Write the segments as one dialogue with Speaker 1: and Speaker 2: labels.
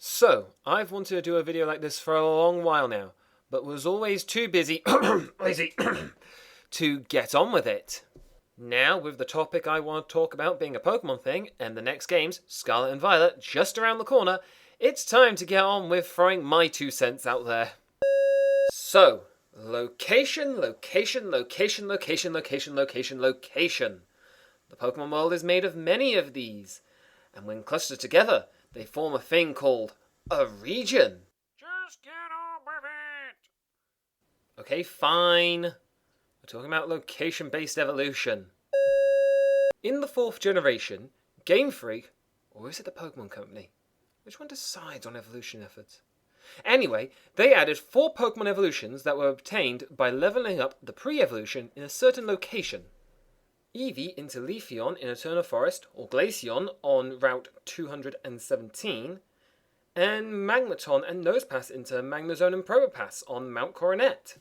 Speaker 1: So, I've wanted to do a video like this for a long while now, but was always too busy, lazy, to get on with it. Now, with the topic I want to talk about being a Pokemon thing, and the next games, Scarlet and Violet, just around the corner, it's time to get on with throwing my 2 cents out there. So, location. The Pokemon world is made of many of these, and when clustered together, they form a thing called a region.
Speaker 2: Just get on with it!
Speaker 1: Okay, fine. We're talking about location-based evolution. In the 4th generation, Game Freak, or is it the Pokemon Company? Which one decides on evolution efforts? Anyway, they added 4 Pokemon evolutions that were obtained by leveling up the pre-evolution in a certain location. Eevee into Leafeon in Eterna Forest, or Glaceon on Route 217, and Magneton and Nosepass into Magnezone and Probopass on Mount Coronet.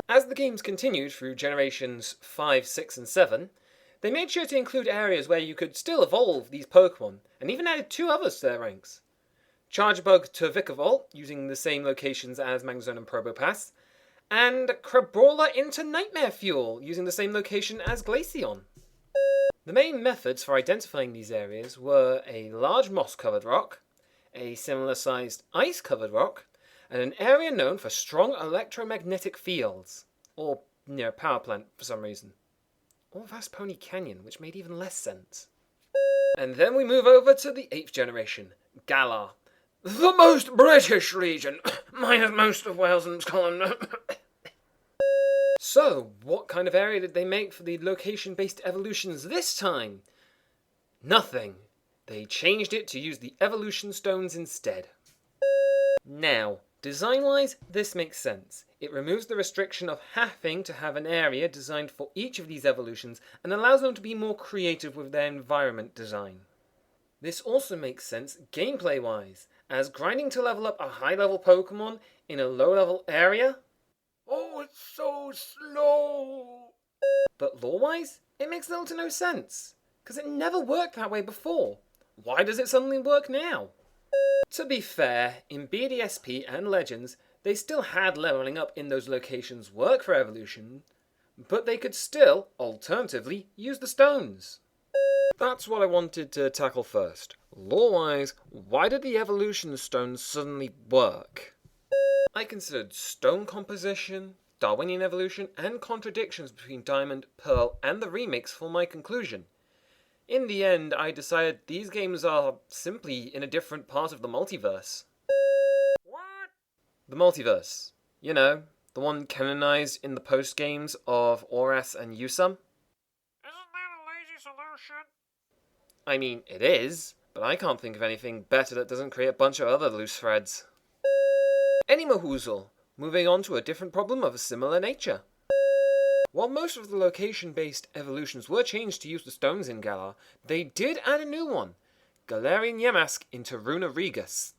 Speaker 1: As the games continued through generations 5, 6, and 7, they made sure to include areas where you could still evolve these Pokemon, and even added 2 others to their ranks. Charjabug to Vikavolt, using the same locations as Magnezone and Probopass, and Crabrawler into Nightmare Fuel, using the same location as Glaceon. The main methods for identifying these areas were a large moss-covered rock, a similar-sized ice-covered rock, and an area known for strong electromagnetic fields, or near a power plant for some reason. Or Vast Pony Canyon, which made even less sense. And then we move over to the 8th generation, Galar. The most British region, minus most of Wales and Scotland. So, what kind of area did they make for the location-based evolutions this time? Nothing. They changed it to use the evolution stones instead. Now, design-wise, this makes sense. It removes the restriction of having to have an area designed for each of these evolutions and allows them to be more creative with their environment design. This also makes sense gameplay-wise, as grinding to level up a high-level Pokemon in a low-level area.
Speaker 2: Oh, it's so slow!
Speaker 1: But lore-wise, it makes little to no sense, because it never worked that way before. Why does it suddenly work now? To be fair, in BDSP and Legends, they still had leveling up in those locations work for evolution, but they could still, alternatively, use the stones. That's what I wanted to tackle first. Lore-wise, why did the evolution stones suddenly work? I considered stone composition, Darwinian evolution, and contradictions between Diamond, Pearl, and the remakes for my conclusion. In the end, I decided these games are simply in a different part of the multiverse.
Speaker 2: What?
Speaker 1: The multiverse. You know, the one canonized in the post-games of Oras and Yusum.
Speaker 2: Isn't that a lazy solution?
Speaker 1: I mean, it is, but I can't think of anything better that doesn't create a bunch of other loose threads. Anymahoozle, moving on to a different problem of a similar nature. While most of the location-based evolutions were changed to use the stones in Galar, they did add a new one, Galarian Yamask into Runa Regus.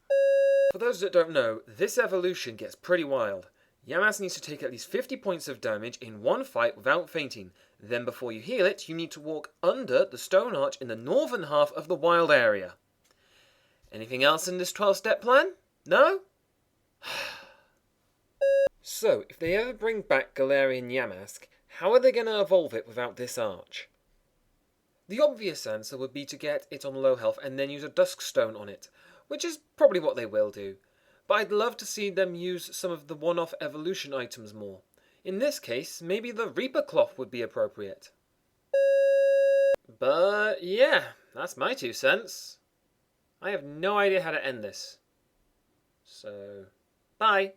Speaker 1: For those that don't know, this evolution gets pretty wild. Yamask needs to take at least 50 points of damage in one fight without fainting. Then before you heal it, you need to walk under the stone arch in the northern half of the wild area. Anything else in this 12-step plan? No? So, if they ever bring back Galarian Yamask, how are they going to evolve it without this arch? The obvious answer would be to get it on low health and then use a Dusk Stone on it, which is probably what they will do. But I'd love to see them use some of the one-off evolution items more. In this case, maybe the Reaper Cloth would be appropriate. But yeah, that's my 2 cents. I have no idea how to end this. So, bye.